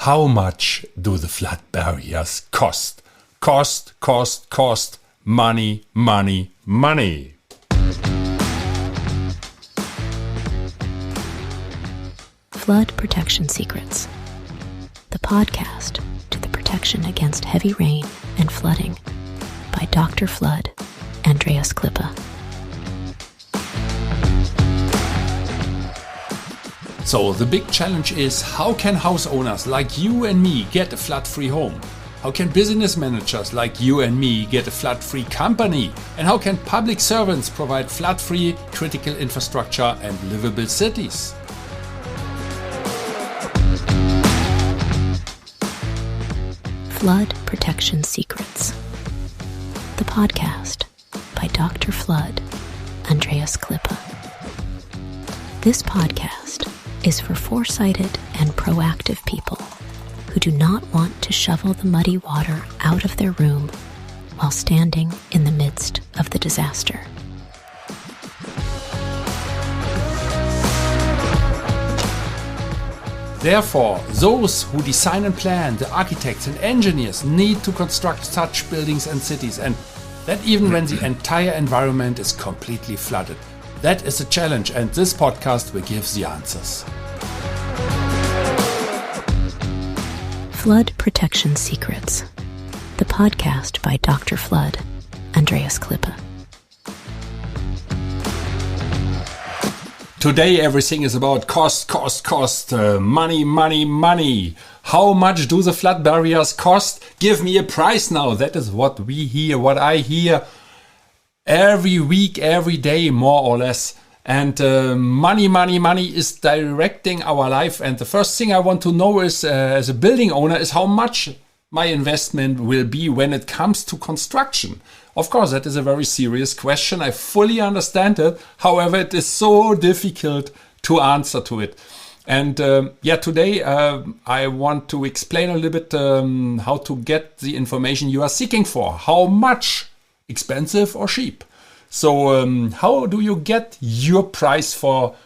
How much do the flood barriers cost? Cost. Money. Flood Protection Secrets, the podcast to the protection against heavy rain and flooding by Dr. Flood, Andreas Klippe. So the big challenge is, how can house owners like you and me get a flood-free home? How can business managers like you and me get a flood-free company? And how can public servants provide flood-free critical infrastructure and livable cities? Flood Protection Secrets, the podcast by Dr. Flood, Andreas Klippe. This podcast is for foresighted and proactive people who do not want to shovel the muddy water out of their room while standing in the midst of the disaster. Therefore, those who design and plan, the architects and engineers, need to construct such buildings and cities, and that even when the entire environment is completely flooded. That is a challenge, and this podcast will give the answers. Flood Protection Secrets, the podcast by Dr. Flood, Andreas Klippe. Today everything is about cost, money. How much do the flood barriers cost? Give me a price now. That is what we hear, what I hear every week, every day, more or less. And money is directing our life. And the first thing I want to know is, as a building owner, is how much my investment will be when it comes to construction. Of course, that is a very serious question. I fully understand it. However, it is so difficult to answer to it. And today I want to explain a little bit how to get the information you are seeking for. How much, expensive or cheap? So how do you get your price for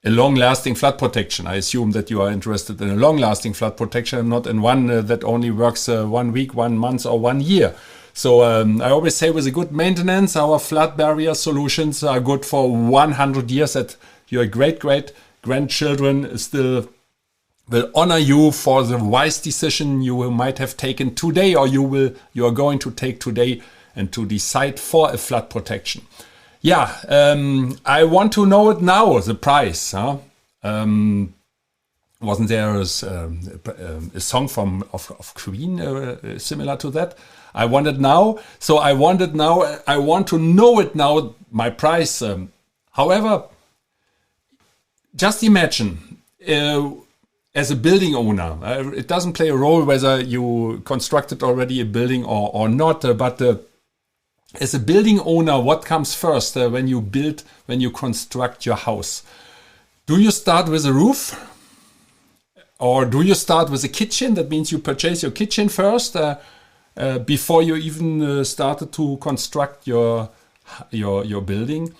a long-lasting flood protection? I assume that you are interested in a long-lasting flood protection and not in one that only works 1 week, 1 month or 1 year. So I always say, with a good maintenance, our flood barrier solutions are good for 100 years, that your great-grandchildren still will honor you for the wise decision you might have taken today, or you are going to take today, and to decide for a flood protection. I want to know it now, the price. Wasn't there a song of Queen similar to that? I want it now. So I want it now. I want to know it now, my price. However, just imagine, as a building owner, it doesn't play a role whether you constructed already a building or not, but as a building owner, what comes first when you construct your house? Do you start with a roof? Or do you start with a kitchen? That means you purchase your kitchen first before you even started to construct your building.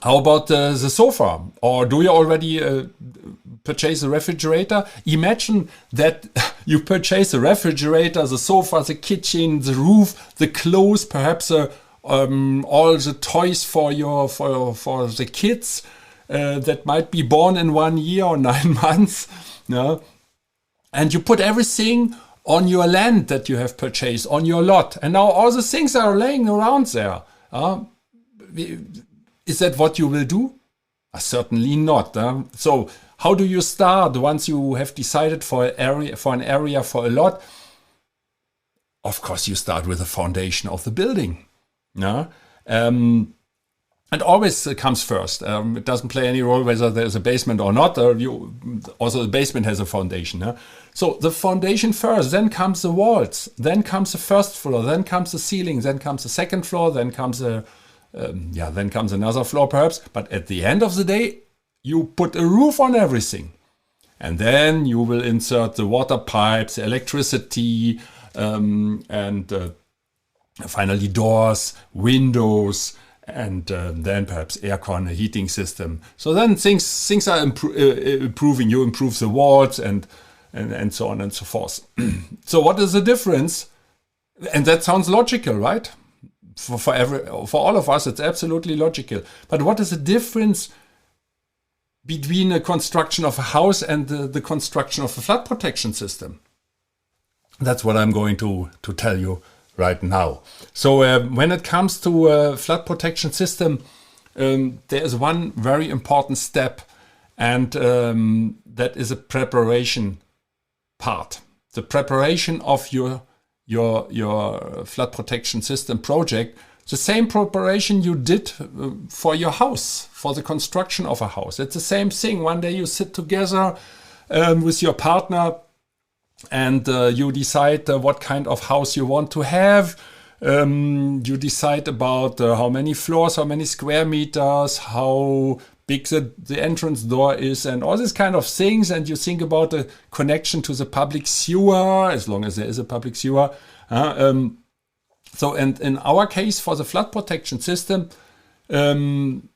How about the sofa? Or do you already purchase a refrigerator? Imagine that you purchase a refrigerator, the sofa, the kitchen, the roof, the clothes, perhaps all the toys for the kids that might be born in 1 year or 9 months. No? And you put everything on your land that you have purchased, on your lot. And now all the things are laying around there. Is that what you will do? Certainly not. So how do you start once you have decided for an area, for a lot? Of course, you start with the foundation of the building. And always comes first. It doesn't play any role whether there's a basement or not. Also, the basement has a foundation. So the foundation first, then comes the walls, then comes the first floor, then comes the ceiling, then comes the second floor, then comes another floor perhaps. But at the end of the day, you put a roof on everything. And then you will insert the water pipes, electricity, and finally doors, windows, and then perhaps aircon, a heating system. So then things are improving. You improve the walls and so on and so forth. So what is the difference? And that sounds logical, right? For all of us, it's absolutely logical. But what is the difference between the construction of a house and the construction of a flood protection system? That's what I'm going to tell you right now. So when it comes to a flood protection system, there is one very important step, and that is a preparation part. The preparation of your flood protection system project, the same preparation you did for your house, for the construction of a house. It's the same thing. One day you sit together with your partner and you decide what kind of house you want to have. You decide about how many floors, how many square meters, how big the entrance door is, and all these kind of things. And you think about the connection to the public sewer, as long as there is a public sewer. So, and in our case, for the flood protection system, and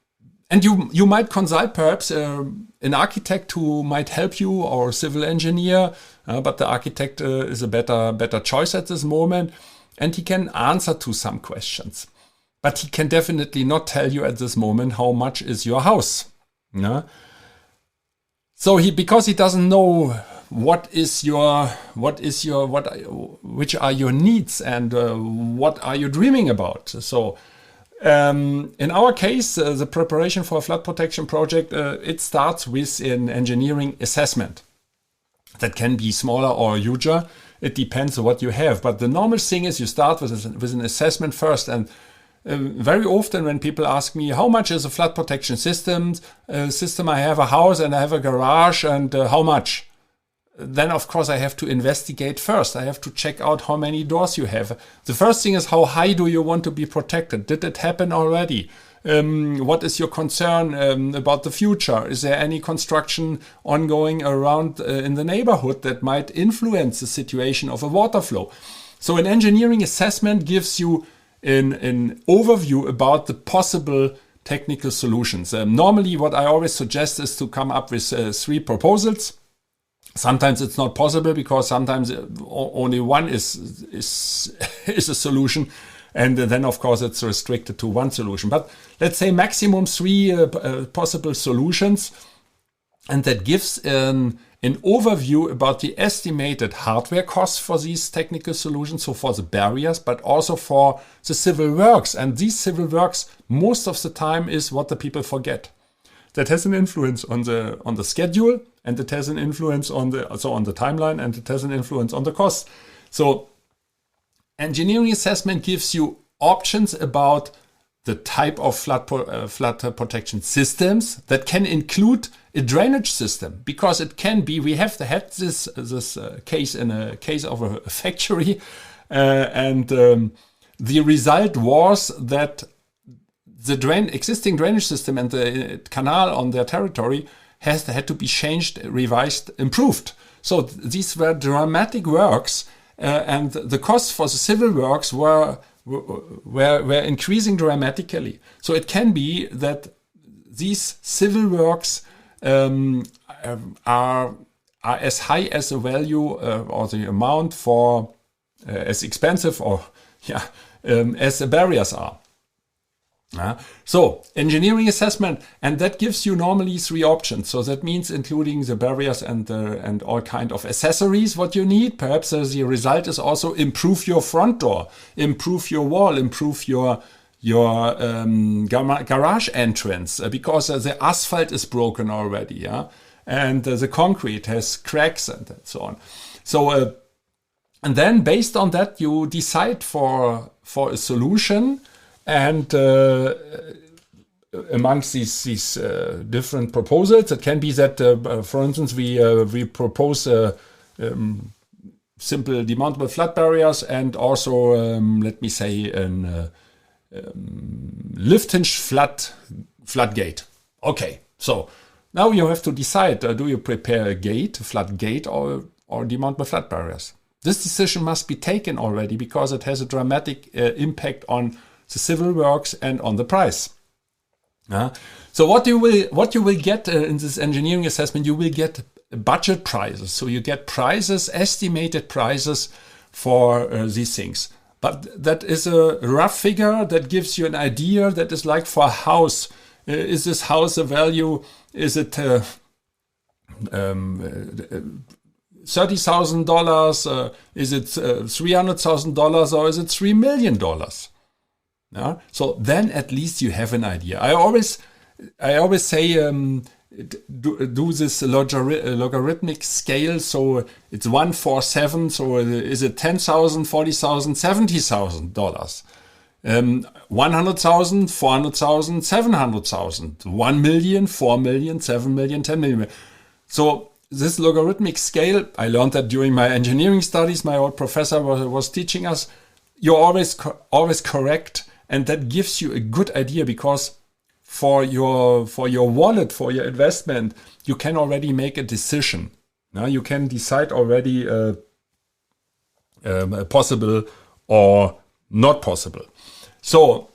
you might consult perhaps an architect who might help you, or a civil engineer, but the architect is a better choice at this moment, and he can answer to some questions. But he can definitely not tell you at this moment how much is your house. Yeah? So because he doesn't know which are your needs and what are you dreaming about. So in our case, the preparation for a flood protection project, it starts with an engineering assessment. That can be smaller or huger. It depends on what you have. But the normal thing is you start with an assessment first. And very often when people ask me, how much is a flood protection system? I have a house and I have a garage, and how much? Then, of course, I have to investigate first. I have to check out how many doors you have. The first thing is, how high do you want to be protected? Did it happen already? What is your concern about the future? Is there any construction ongoing around in the neighborhood that might influence the situation of a water flow? So an engineering assessment gives you an overview about the possible technical solutions. Normally, what I always suggest is to come up with 3 proposals. Sometimes it's not possible because sometimes only one is a solution, and then of course it's restricted to one solution. But let's say maximum 3 possible solutions, and that gives an overview about the estimated hardware costs for these technical solutions, so for the barriers, but also for the civil works. And these civil works, most of the time, is what the people forget. That has an influence on the schedule, and it has an influence on the timeline, and it has an influence on the cost. So engineering assessment gives you options about the type of flood protection systems that can include a drainage system, because it can be, we have had this case in a case of a factory, and the result was that the existing drainage system and the canal on their territory had to be changed, revised, improved. So these were dramatic works, and the costs for the civil works were increasing dramatically. So it can be that these civil works are as high as the value or the amount for as expensive as the barriers are. So engineering assessment, and that gives you normally 3 options. So that means including the barriers and all kind of accessories what you need. Perhaps the result is also improve your front door, improve your wall, improve your garage entrance, because the asphalt is broken already, and the concrete has cracks and so on. So and then based on that you decide for a solution. And amongst these different proposals, it can be that, for instance, we propose simple demountable flood barriers, and also, let me say, a lift-hinged floodgate. Okay, so now you have to decide: do you prepare a flood gate, or demountable flood barriers? This decision must be taken already, because it has a dramatic impact on the civil works, and on the price. So what you will get in this engineering assessment, you will get budget prices. So you get prices, estimated prices for these things. But that is a rough figure that gives you an idea. That is like for a house. Is this house a value? Is it $30,000? Is it $300,000? Or is it $3 million? Yeah? So then at least you have an idea. I always say do this logarithmic scale. So it's 1, 4, 7. So is it $10,000, $40,000, $70,000? 100,000, 400,000, 700,000, 1 million, 4 million, 7 million, 10 million. So this logarithmic scale, I learned that during my engineering studies. My old professor was teaching us. You're always correct, and that gives you a good idea, because for your wallet, for your investment, you can already make a decision. Now you can decide already possible or not possible. So,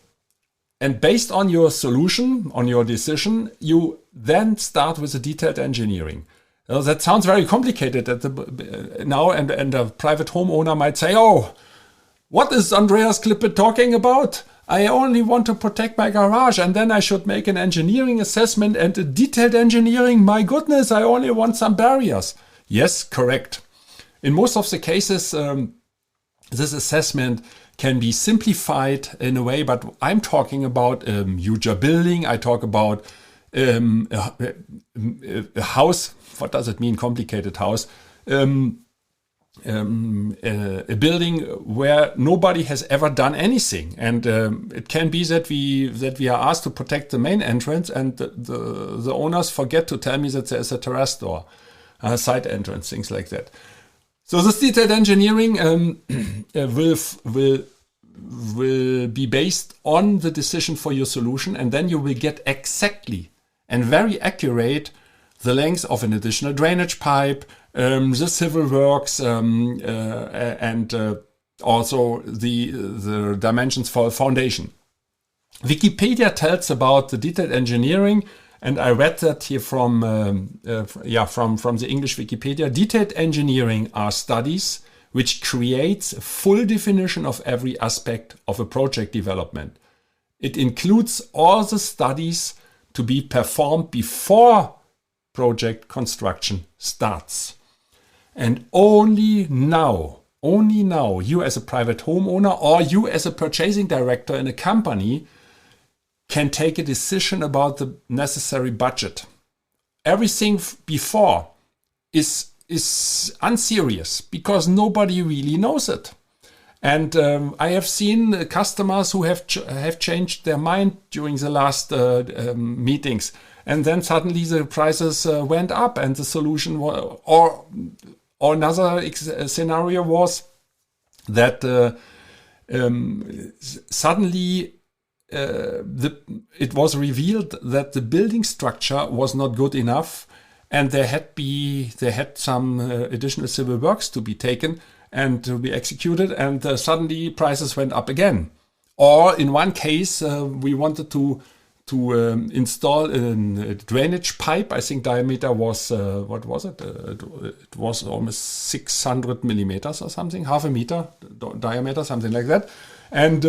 and based on your solution, on your decision, you then start with the detailed engineering. Now, that sounds very complicated now, and a private homeowner might say, "Oh, what is Andreas Klippe talking about? I only want to protect my garage, and then I should make an engineering assessment and a detailed engineering. My goodness, I only want some barriers." Yes, correct. In most of the cases, this assessment can be simplified in a way, but I'm talking about huge building. I talk about a house. What does it mean, complicated house? A building where nobody has ever done anything, and it can be that we are asked to protect the main entrance, and the owners forget to tell me that there is a terrace door, a side entrance, things like that. So this detailed engineering will be based on the decision for your solution, and then you will get exactly and very accurate the length of an additional drainage pipe, the civil works, and also the dimensions for a foundation. Wikipedia tells about the detailed engineering, and I read that here from the English Wikipedia. Detailed engineering are studies which creates a full definition of every aspect of a project development. It includes all the studies to be performed before project construction starts. And only now, you as a private homeowner or you as a purchasing director in a company can take a decision about the necessary budget. Everything before is unserious, because nobody really knows it. And I have seen customers who have changed their mind during the last meetings, and then suddenly the prices went up, and the solution or another scenario was that suddenly it was revealed that the building structure was not good enough, and they had some additional civil works to be taken and to be executed, and suddenly prices went up again. Or in one case, we wanted to install a drainage pipe. I think diameter was what was it? It was almost 600 millimeters or something, half a meter diameter, something like that, and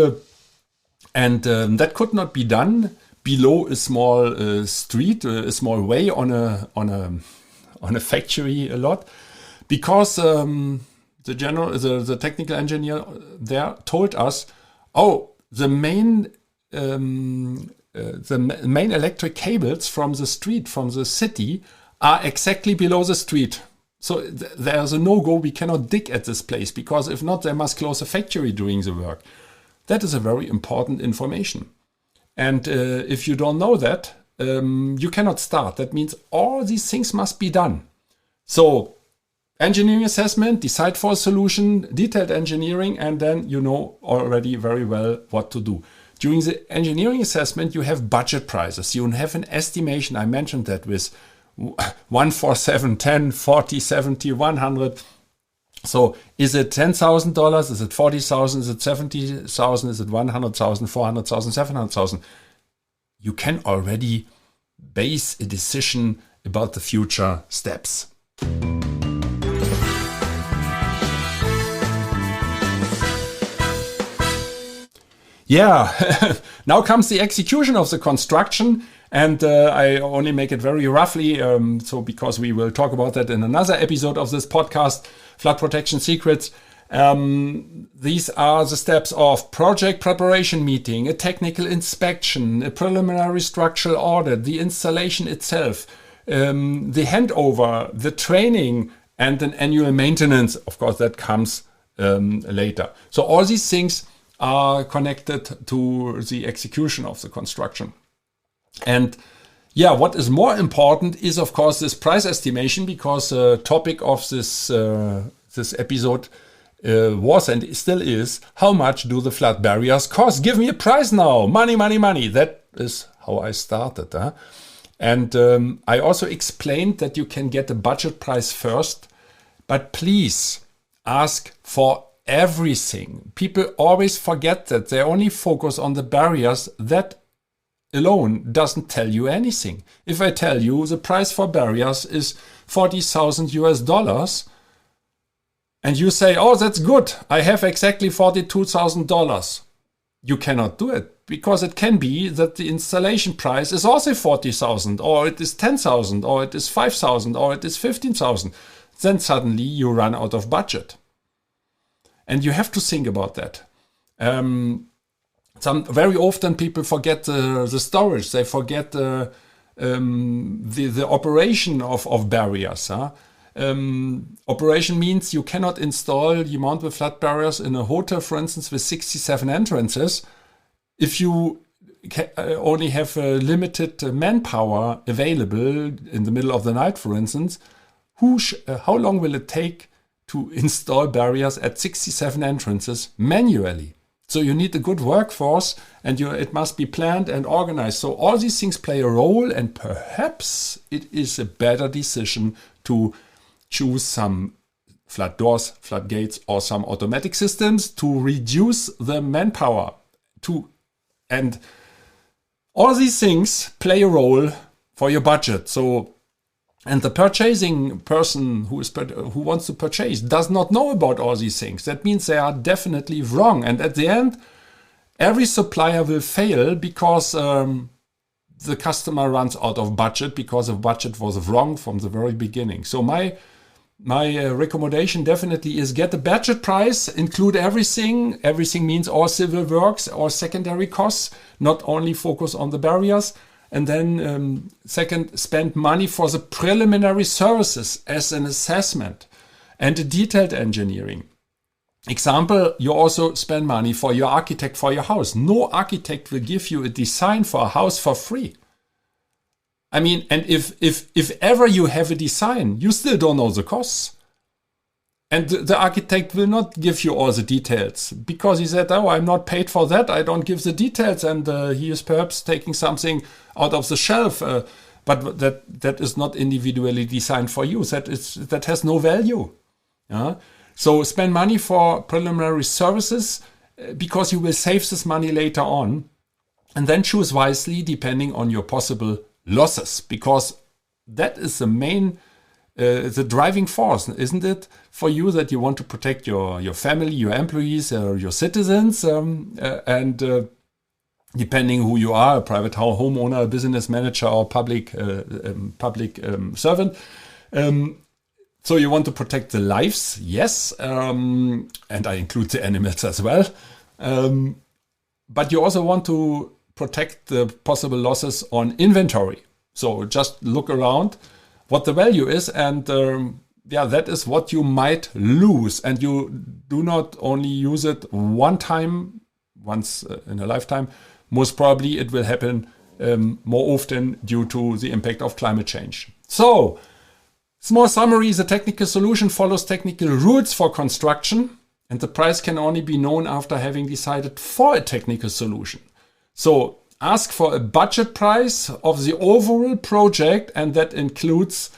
that could not be done below a small street, a small way on a factory lot, because the technical engineer there told us, the main electric cables from the street, from the city, are exactly below the street. So there's a no-go. We cannot dig at this place, because if not, they must close the factory doing the work. That is a very important information. And if you don't know that, you cannot start. That means all these things must be done. So engineering assessment, decide for a solution, detailed engineering, and then you know already very well what to do. During the engineering assessment, you have budget prices. You have an estimation. I mentioned that with 1, 4, 7, 10, 40, 70, 100. So is it $10,000? Is it 40,000? Is it 70,000? Is it 100,000, 400,000, 700,000? You can already base a decision about the future steps. Yeah, now comes the execution of the construction, and I only make it very roughly, so because we will talk about that in another episode of this podcast, Flood Protection Secrets. These are the steps of project preparation meeting, a technical inspection, a preliminary structural audit, the installation itself, the handover, the training, and an annual maintenance. Of course, that comes later. So all these things are connected to the execution of the construction. And yeah, what is more important is, of course, this price estimation, because the topic of this episode was and still is, how much do the flood barriers cost? Give me a price now. Money, money, money. That is how I started. And I also explained that you can get a budget price first, but please ask for everything. People always forget that. They only focus on the barriers. That alone doesn't tell you anything. If I tell you the price for barriers is $40,000 and you say, oh, that's good, I have exactly $42,000. You cannot do it, because it can be that the installation price is also $40,000, or it is $10,000, or it is $5,000, or it is $15,000. Then suddenly you run out of budget. And you have to think about that. Very often people forget the storage. They forget the operation of barriers. Operation means you cannot install, you mount the flood barriers in a hotel, for instance, with 67 entrances. If you only have a limited manpower available in the middle of the night, for instance, how long will it take to install barriers at 67 entrances manually? So you need a good workforce, and it must be planned and organized. So all these things play a role, and perhaps it is a better decision to choose some flood doors, flood gates, or some automatic systems to reduce the manpower. And all these things play a role for your budget. And the purchasing person who wants to purchase does not know about all these things. That means they are definitely wrong. And at the end, every supplier will fail because the customer runs out of budget, because the budget was wrong from the very beginning. So my recommendation definitely is get a budget price, include everything. Everything means all civil works or secondary costs, not only focus on the barriers. And then second, spend money for the preliminary services as an assessment and the detailed engineering. Example, you also spend money for your architect for your house. No architect will give you a design for a house for free. I mean, and if ever you have a design, you still don't know the costs. And the architect will not give you all the details, because he said, oh, I'm not paid for that, I don't give the details, and he is perhaps taking something out of the shelf, but that is not individually designed for you. That has no value. So spend money for preliminary services, because you will save this money later on, and then choose wisely depending on your possible losses, because that is the main the driving force, isn't it, for you, that you want to protect your family, your employees, your citizens, and depending who you are, a private homeowner, a business manager, or public servant. So you want to protect the lives, yes, and I include the animals as well. But you also want to protect the possible losses on inventory. So just look around what the value is, and that is what you might lose. And you do not only use it once in a lifetime. Most probably it will happen more often due to the impact of climate change. So, small summary: the technical solution follows technical rules for construction, and the price can only be known after having decided for a technical solution. So ask for a budget price of the overall project, and that includes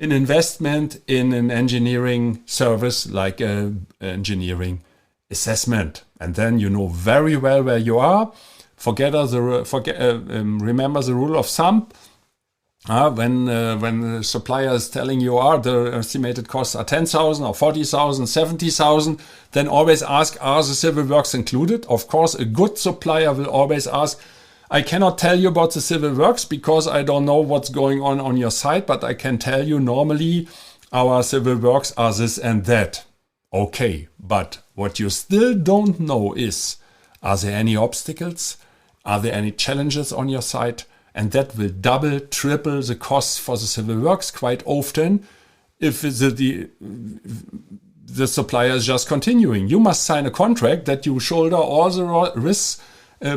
an investment in an engineering service like engineering assessment. And then you know very well where you are. Remember the rule of thumb. When the supplier is telling you the estimated costs are 10,000 or 40,000, 70,000, then always ask, are the civil works included? Of course, a good supplier will always ask, I cannot tell you about the civil works because I don't know what's going on your site, but I can tell you normally our civil works are this and that. Okay, but what you still don't know is, are there any obstacles? Are there any challenges on your site? And that will double, triple the costs for the civil works quite often if the supplier is just continuing. You must sign a contract that you shoulder all the risks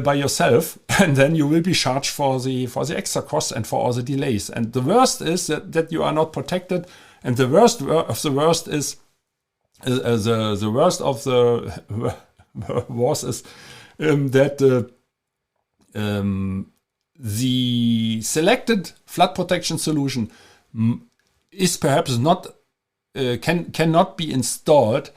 by yourself, and then you will be charged for the extra costs and for all the delays. And the worst is that you are not protected. And the worst of the worst is the worst of the worst is that the selected flood protection solution is perhaps not cannot be installed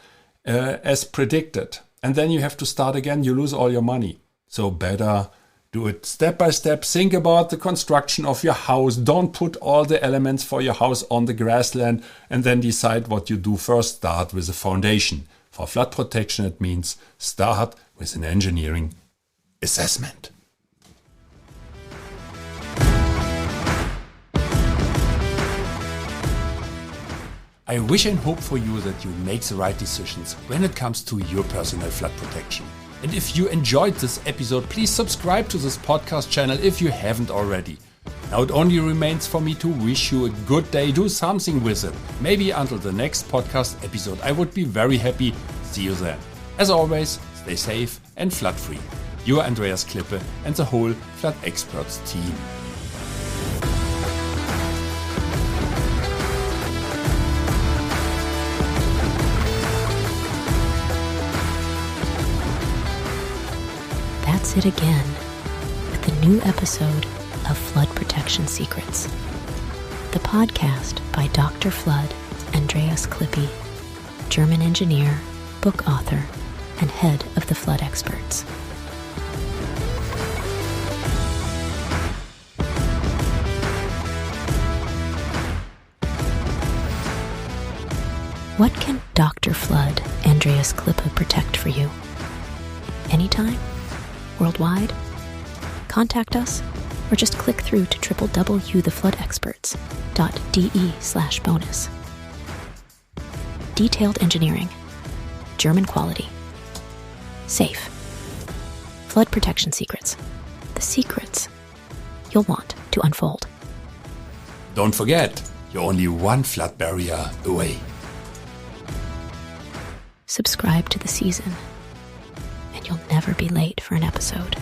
as predicted, and then you have to start again. You lose all your money. So better do it step by step. Think about the construction of your house. Don't put all the elements for your house on the grassland and then decide what you do first. Start with a foundation. For flood protection, it means start with an engineering assessment. I wish and hope for you that you make the right decisions when it comes to your personal flood protection. And if you enjoyed this episode, please subscribe to this podcast channel if you haven't already. Now it only remains for me to wish you a good day. Do something with it. Maybe until the next podcast episode. I would be very happy. See you then. As always, stay safe and flood free. Your Andreas Klippe and the whole Flood Experts team. That's it again with a new episode of Flood Protection Secrets, the podcast by Dr. Flood Andreas Klippe, German engineer, book author, and head of the Flood Experts. What can Dr. Flood Andreas Klippe protect for you? Anytime? Worldwide? Contact us or just click through to www.floodexperts.de/bonus. Detailed engineering, German quality, safe, flood protection secrets, the secrets you'll want to unfold. Don't forget, you're only one flood barrier away. Subscribe to the season, and you'll never be late for an episode.